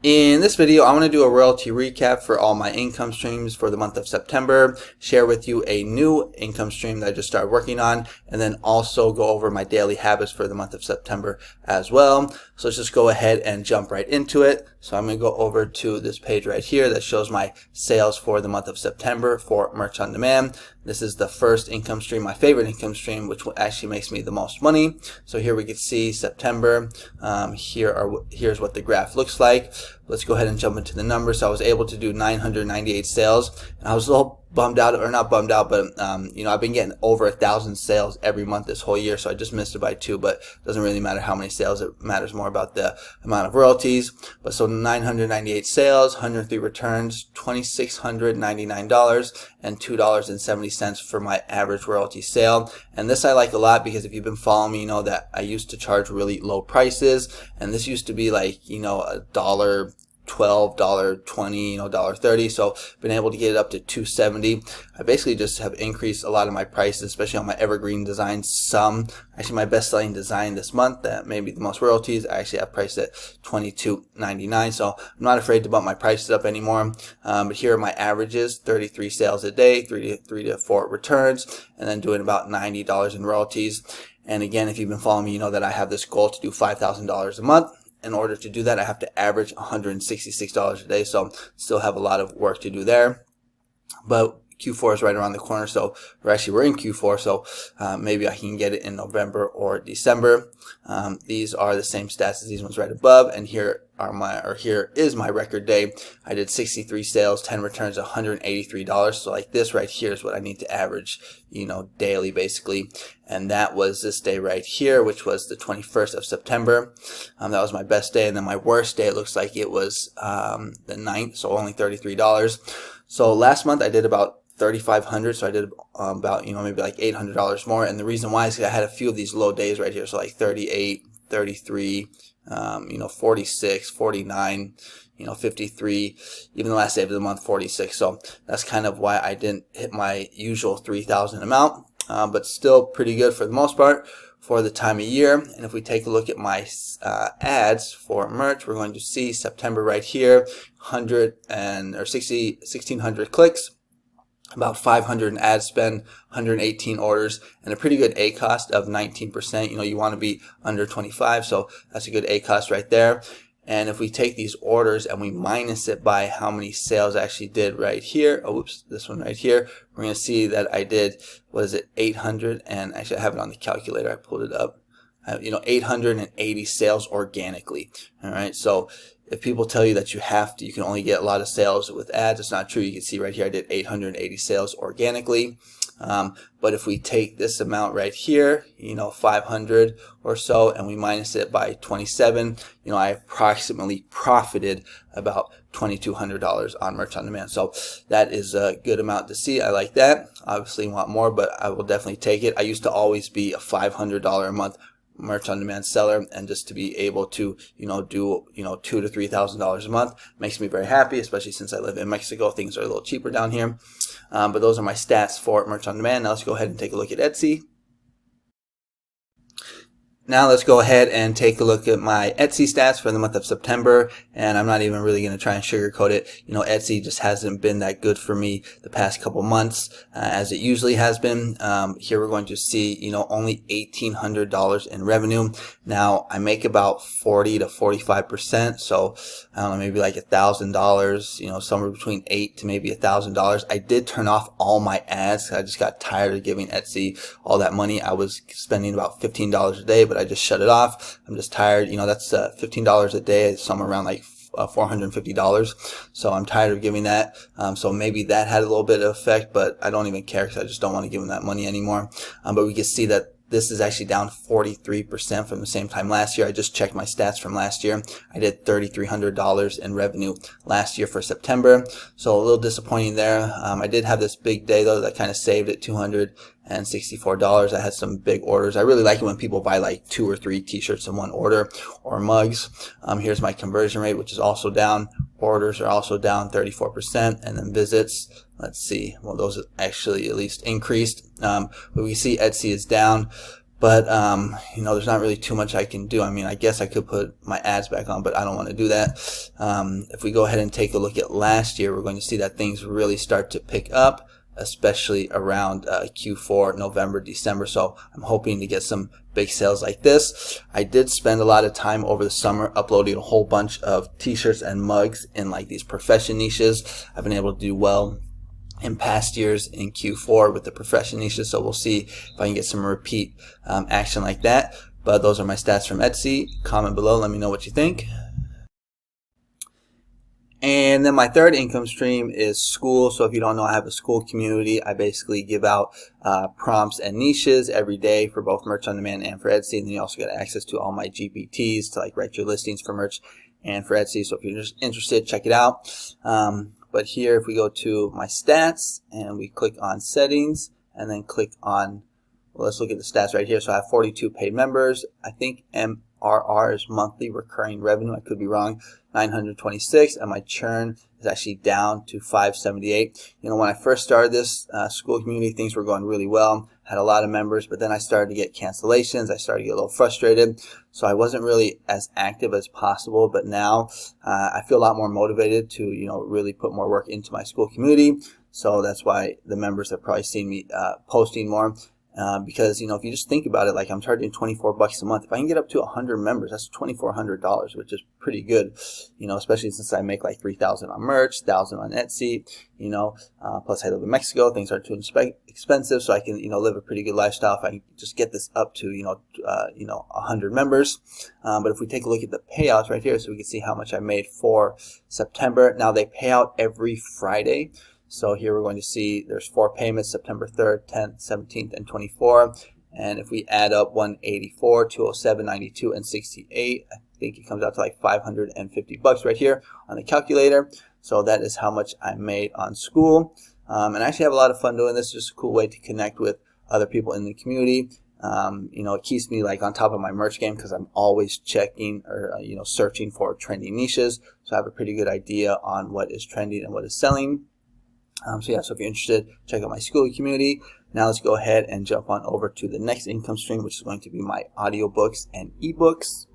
In this video, I'm going to do a royalty recap for all my income streams for the month of September, share with you a new income stream that I just started working on, and then also go over my daily habits for the month of September as well. So let's just go ahead and jump right into it. So I'm going to go over to this page right here that shows my sales for the month of September for Merch on Demand. This is the first income stream, my favorite income stream, which actually makes me the most money. So here we can see September. Here's what the graph looks like. Let's go ahead and jump into the numbers. So I was able to do 998 sales, and I was a little bummed out, or not bummed out, but you know, I've been getting over 1,000 sales every month this whole year, so I just missed it by 2, but it doesn't really matter how many sales. It matters more about the amount of royalties. But so 998 sales, 103 returns, $2,699 and $2.70 for my average royalty sale. And this I like a lot because if you've been following me, you know that I used to charge really low prices, and this used to be like, you know, $1.12, $1.20, you know, $1.30. So been able to get it up to $2.70. I basically just have increased a lot of my prices, especially on my evergreen designs. Actually my best selling design this month that made me the most royalties, I actually have priced at $22.99. So I'm not afraid to bump my prices up anymore. But here are my averages: 33 sales a day, 3 to 4 returns, and then doing about $90 in royalties. And again, if you've been following me, you know that I have this goal to do $5,000 a month. In order to do that, I have to average $166 a day, so still have a lot of work to do there. But Q4 is right around the corner, so we're in Q4, so maybe I can get it in November or December. These are the same stats as these ones right above, and here is my record day. I did 63 sales, 10 returns, $183. So like this right here is what I need to average, you know, daily basically. And that was this day right here, which was the 21st of September. That was my best day, and then my worst day, it looks like it was the 9th, so only $33. So last month I did about 3,500, so I did about, you know, maybe like $800 more. And the reason why is because I had a few of these low days right here, so like 38, 33, you know, 46, 49, you know, 53, even the last day of the month 46. So that's kind of why I didn't hit my usual 3,000 amount, but still pretty good for the most part for the time of year. And if we take a look at my ads for merch, we're going to see September right here, 1,600 clicks, about 500 in ad spend, 118 orders, and a pretty good A cost of 19%. You know, you want to be under 25, so that's a good A cost right there. And if we take these orders and we minus it by how many sales I actually did right here, this one right here, we're going to see that I did, what is it, 800, and actually I have it on the calculator, I pulled it up. You know, 880 sales organically. All right, so if people tell you that you can only get a lot of sales with ads, it's not true. You can see right here I did 880 sales organically. But if we take this amount right here, you know, 500 or so, and we minus it by 27, you know, I approximately profited about $2,200 on Merch on Demand. So that is a good amount to see. I like that. Obviously want more, but I will definitely take it. I used to always be a $500 a month Merch on Demand seller, and just to be able to, you know, do, you know, $2,000 to $3,000 a month makes me very happy, especially since I live in Mexico. Things are a little cheaper down here. But those are my stats for Merch on Demand. Now let's go ahead and take a look at Etsy. Now let's go ahead and take a look at my Etsy stats for the month of September, and I'm not even really going to try and sugarcoat it. You know, Etsy just hasn't been that good for me the past couple months as it usually has been. Here we're going to see, you know, only $1,800 in revenue. Now I make about 40 to 45%, so I don't know, maybe like $1,000, you know, somewhere between $800 to maybe $1,000. I did turn off all my ads. I just got tired of giving Etsy all that money. I was spending about $15 a day, but I just shut it off. I'm just tired. You know, that's $15 a day, somewhere around like $450. So I'm tired of giving that. So maybe that had a little bit of effect, but I don't even care because I just don't want to give them that money anymore. But we can see that this is actually down 43% from the same time last year. I just checked my stats from last year. I did $3,300 in revenue last year for September. So a little disappointing there. I did have this big day though that kind of saved it, $264. I had some big orders. I really like it when people buy like 2 or 3 t-shirts in one order, or mugs. Here's my conversion rate, which is also down. Orders are also down 34%, and then visits, let's see, well, those actually at least increased. But we see Etsy is down. But you know, there's not really too much I can do. I mean, I guess I could put my ads back on, but I don't want to do that. If we go ahead and take a look at last year, we're going to see that things really start to pick up, especially around Q4, November, December. So I'm hoping to get some big sales like this. I did spend a lot of time over the summer uploading a whole bunch of t-shirts and mugs in like these profession niches. I've been able to do well in past years in Q4 with the profession niches, so we'll see if I can get some repeat action like that. But those are my stats from Etsy. Comment below, let me know what you think. And then my third income stream is SKOOL. So if you don't know, I have a SKOOL community. I basically give out prompts and niches every day for both merch on demand and for Etsy. And then you also get access to all my GPTs to like write your listings for merch and for Etsy. So if you're just interested, check it out. But here, if we go to my stats and we click on settings and then click on, well, let's look at the stats right here. So I have 42 paid members. I think MRR is monthly recurring revenue. I could be wrong. 926, and my churn is actually down to 578. You know, when I first started this SKOOL community, things were going really well. Had a lot of members, but then I started to get cancellations. I started to get a little frustrated, so I wasn't really as active as possible. But now I feel a lot more motivated to, you know, really put more work into my SKOOL community. So that's why the members have probably seen me posting more. Because, you know, if you just think about it, like I'm charging $24 a month. If I can get up to 100 members, that's $2,400, which is pretty good, you know, especially since I make like $3,000 on merch, $1,000 on Etsy, you know, plus I live in Mexico. Things aren't too expensive, so I can, you know, live a pretty good lifestyle if I can just get this up to, you know, 100 members. But if we take a look at the payouts right here, so we can see how much I made for September. Now they pay out every Friday. So here we're going to see there's 4 payments, September 3rd, 10th, 17th, and 24th. And if we add up 184, 207, 92, and 68, I think it comes out to like $550 right here on the calculator. So that is how much I made on SKOOL. And I actually have a lot of fun doing this. It's just a cool way to connect with other people in the community. You know, it keeps me like on top of my merch game because I'm always checking or, you know, searching for trending niches. So I have a pretty good idea on what is trending and what is selling. So yeah, so if you're interested, check out my SKOOL community. Now let's go ahead and jump on over to the next income stream, which is going to be my audiobooks and ebooks.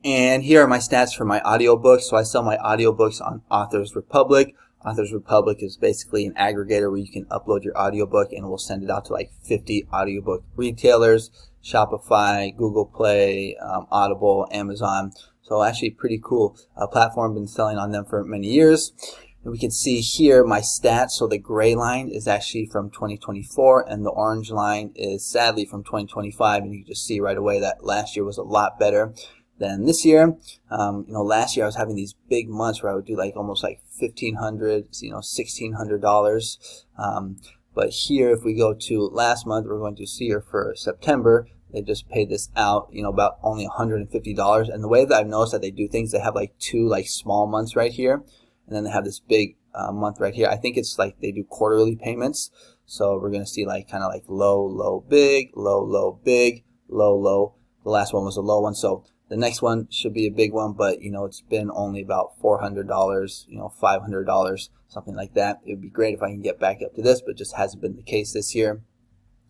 And here are my stats for my audiobooks. So I sell my audiobooks on Authors Republic. Authors Republic is basically an aggregator where you can upload your audiobook and we'll send it out to like 50 audiobook retailers, Shopify, Google Play, Audible, Amazon. So actually pretty cool platform. Been selling on them for many years. And we can see here my stats. So the gray line is actually from 2024 and the orange line is sadly from 2025. And you can just see right away that last year was a lot better than this year. You know, last year I was having these big months where I would do like almost like $1,500, you know, $1,600. But here, if we go to last month, we're going to see here for September, they just paid this out, you know, about only $150. And the way that I've noticed that they do things, they have like 2 like small months right here. And then they have this big month right here. I think it's like they do quarterly payments. So we're going to see like kind of like low, low, big, low, low, big, low, low. The last one was a low one. So the next one should be a big one, but you know, it's been only about $400, you know, $500, something like that. It would be great if I can get back up to this, but it just hasn't been the case this year.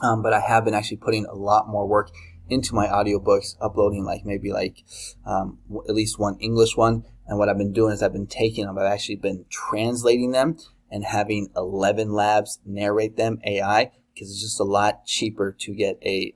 But I have been actually putting a lot more work into my audiobooks, uploading like maybe like at least one English one. And what I've been doing is I've been taking them, I've actually been translating them and having 11 labs narrate them AI, because it's just a lot cheaper to get a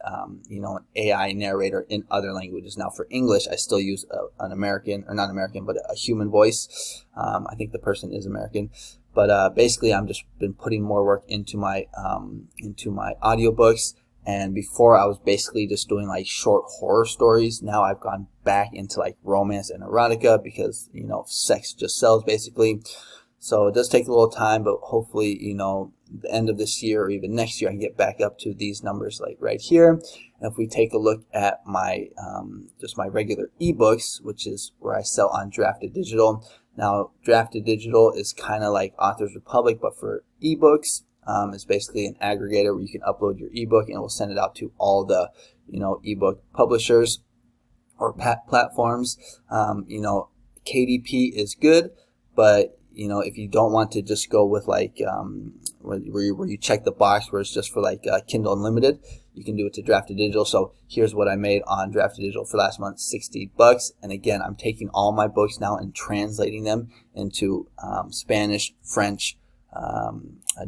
you know, an AI narrator in other languages. Now for English, I still use an American, or not American, but a human voice. I think the person is American. But basically, I'm just been putting more work into my audiobooks. And before I was basically just doing like short horror stories. Now I've gone back into like romance and erotica because, you know, sex just sells basically. So it does take a little time, but hopefully, you know, the end of this year or even next year, I can get back up to these numbers like right here. And if we take a look at my just my regular ebooks, which is where I sell on Drafted Digital. Now, Drafted Digital is kind of like Authors Republic, but for ebooks. It's basically an aggregator where you can upload your ebook and it will send it out to all the, you know, ebook publishers or platforms. You know, KDP is good, but you know, if you don't want to just go with like where you check the box where it's just for like Kindle Unlimited, you can do it to Drafted Digital. So here's what I made on Drafted Digital for last month, $60. And again, I'm taking all my books now and translating them into Spanish, French,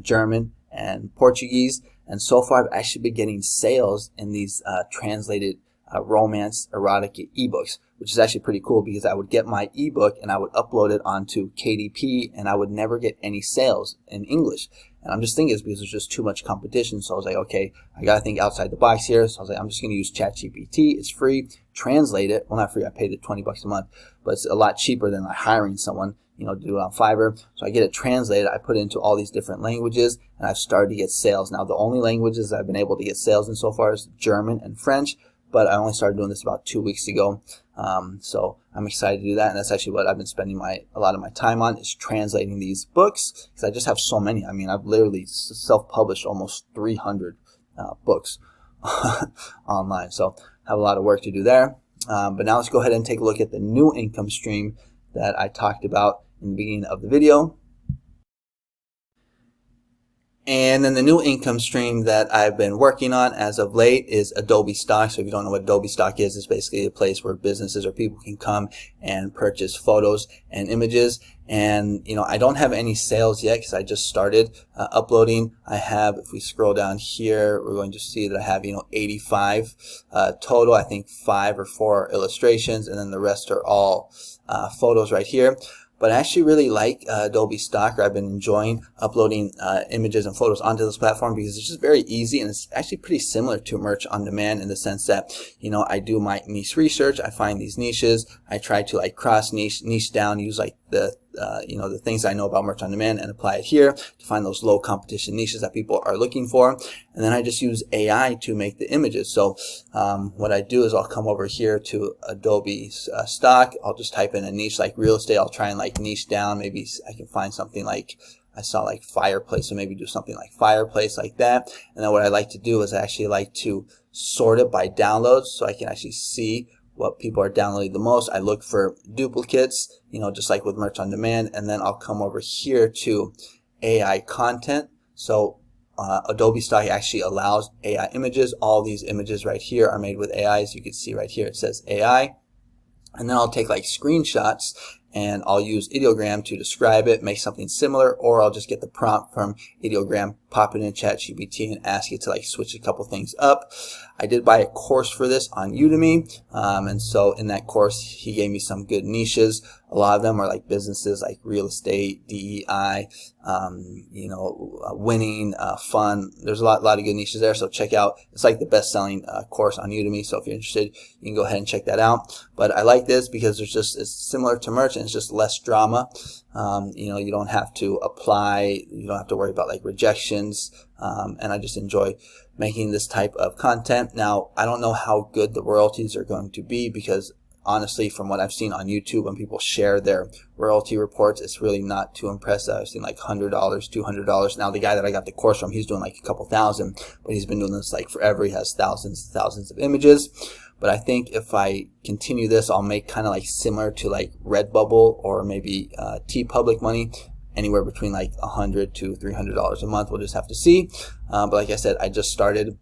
German, and Portuguese. And so far, I've actually been getting sales in these translated romance erotic ebooks, which is actually pretty cool, because I would get my ebook and I would upload it onto KDP and I would never get any sales in English. And I'm just thinking it's because there's just too much competition. So I was like, okay, I got to think outside the box here. So I was like, I'm just going to use ChatGPT. It's free. Translate it. Well, not free. I paid it $20 a month, but it's a lot cheaper than like hiring someone, you know, to do it on Fiverr. So I get it translated. I put it into all these different languages, and I've started to get sales. Now, the only languages I've been able to get sales in so far is German and French, but I only started doing this about 2 weeks ago. So I'm excited to do that, and that's actually what I've been spending a lot of my time on, is translating these books, because I just have so many. I mean, I've literally self-published almost 300 books online, so I have a lot of work to do there. But now let's go ahead and take a look at the new income stream that I talked about in the beginning of the video. And then the new income stream that I've been working on as of late is Adobe Stock. So if you don't know what Adobe Stock is, it's basically a place where businesses or people can come and purchase photos and images. And, you know, I don't have any sales yet because I just started uploading. I have, if we scroll down here, we're going to see that I have, you know, 85 total. I think 5 or 4 illustrations, and then the rest are all photos right here. But I actually really like Adobe Stock, or I've been enjoying uploading images and photos onto this platform, because it's just very easy, and it's actually pretty similar to Merch on Demand in the sense that, you know, I do my niche research, I find these niches, I try to like cross niche down, use like the you know, the things I know about Merch on Demand and apply it here to find those low competition niches that people are looking for. And then I just use AI to make the images. So what I do is I'll come over here to Adobe Stock. I'll just type in a niche like real estate. I'll try and like niche down. Maybe I can find something like, I saw like fireplace, so maybe do something like fireplace like that. And then what I like to do is I actually like to sort it by downloads, so I can actually see what people are downloading the most. I look for duplicates, you know, just like with Merch on Demand, and then I'll come over here to AI content. So Adobe Stock actually allows AI images. All these images right here are made with AI. As you can see right here, it says AI. And then I'll take like screenshots, and I'll use ideogram to describe it, make something similar, or I'll just get the prompt from ideogram, pop it in ChatGPT, and ask it to like switch a couple things up. I did buy a course for this on Udemy, and so in that course he gave me some good niches. A lot of them are like businesses like real estate, DEI, you know, winning, fun. There's a lot of good niches there, so check out. It's like the best-selling course on Udemy, so if you're interested, you can go ahead and check that out. But I like this because it's similar to Merch, and it's just less drama. You know, you don't have to apply, you don't have to worry about like rejections, and I just enjoy making this type of content. Now, I don't know how good the royalties are going to be, because honestly, from what I've seen on YouTube, when people share their royalty reports, it's really not too impressive. I've seen like $100, $200. Now, the guy that I got the course from, he's doing like a couple thousand, but he's been doing this like forever. He has thousands and thousands of images. But I think if I continue this, I'll make kind of like similar to like Redbubble or maybe TeePublic money, anywhere between like $100 to $300 a month. We'll just have to see. But like I said, I just started,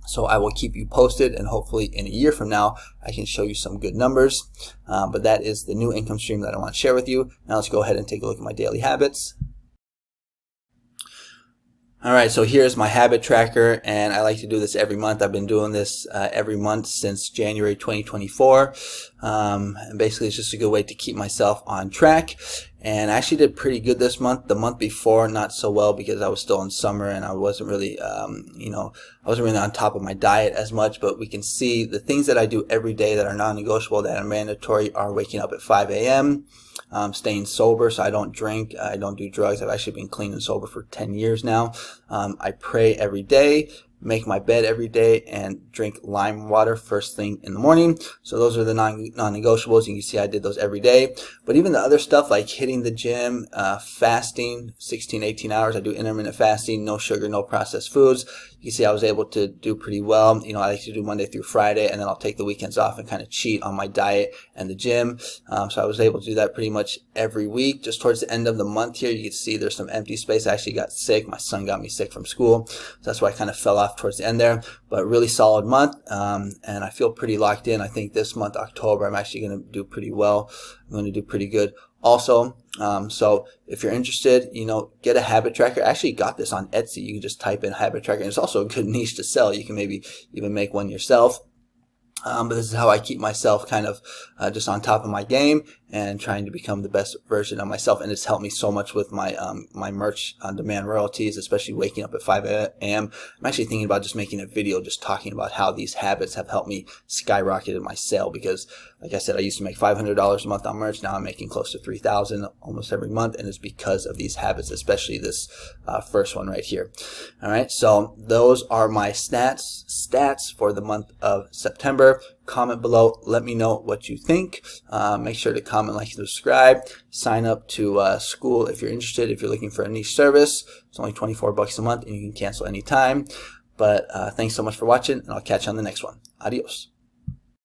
so I will keep you posted, and hopefully in a year from now, I can show you some good numbers. But that is the new income stream that I want to share with you. Now let's go ahead and take a look at my daily habits. Alright, so here's my habit tracker, and I like to do this every month. I've been doing this every month since January 2024. And basically it's just a good way to keep myself on track. And I actually did pretty good this month. The month before, not so well, because I was still in summer and I wasn't really, you know, I wasn't really on top of my diet as much. But we can see the things that I do every day that are non-negotiable, that are mandatory, are waking up at 5 a.m., staying sober, so I don't drink, I don't do drugs. I've actually been clean and sober for 10 years now. I pray every day, make my bed every day, and drink lime water first thing in the morning. So those are the non-negotiables. You can see I did those every day. But even the other stuff like hitting the gym, fasting 16-18 hours, I do intermittent fasting, no sugar, no processed foods. You can see I was able to do pretty well. You know, I like to do Monday through Friday, and then I'll take the weekends off and kind of cheat on my diet and the gym. So I was able to do that pretty much every week. Just towards the end of the month here, you can see there's some empty space. I actually got sick. My son got me sick from school. So that's why I kind of fell off towards the end there. But really solid month, and I feel pretty locked in. I think this month, October, I'm actually going to do pretty well. I'm going to do pretty good also. So if you're interested, you know, get a habit tracker. I actually got this on Etsy. You can just type in habit tracker, and it's also a good niche to sell. You can maybe even make one yourself. But this is how I keep myself kind of just on top of my game and trying to become the best version of myself. And it's helped me so much with my my merch on demand royalties, especially waking up at 5 a.m. I'm actually thinking about just making a video just talking about how these habits have helped me skyrocket my sale, because like I said, I used to make $500 a month on merch. Now I'm making close to $3,000 almost every month, and it's because of these habits, especially this first one right here. All right, so those are my stats for the month of September. Comment below, let me know what you think. Make sure to comment, like, and subscribe. Sign up to SKOOL if you're interested. If you're looking for a niche service, it's only $24 a month, and you can cancel anytime. But thanks so much for watching, and I'll catch you on the next one. Adios.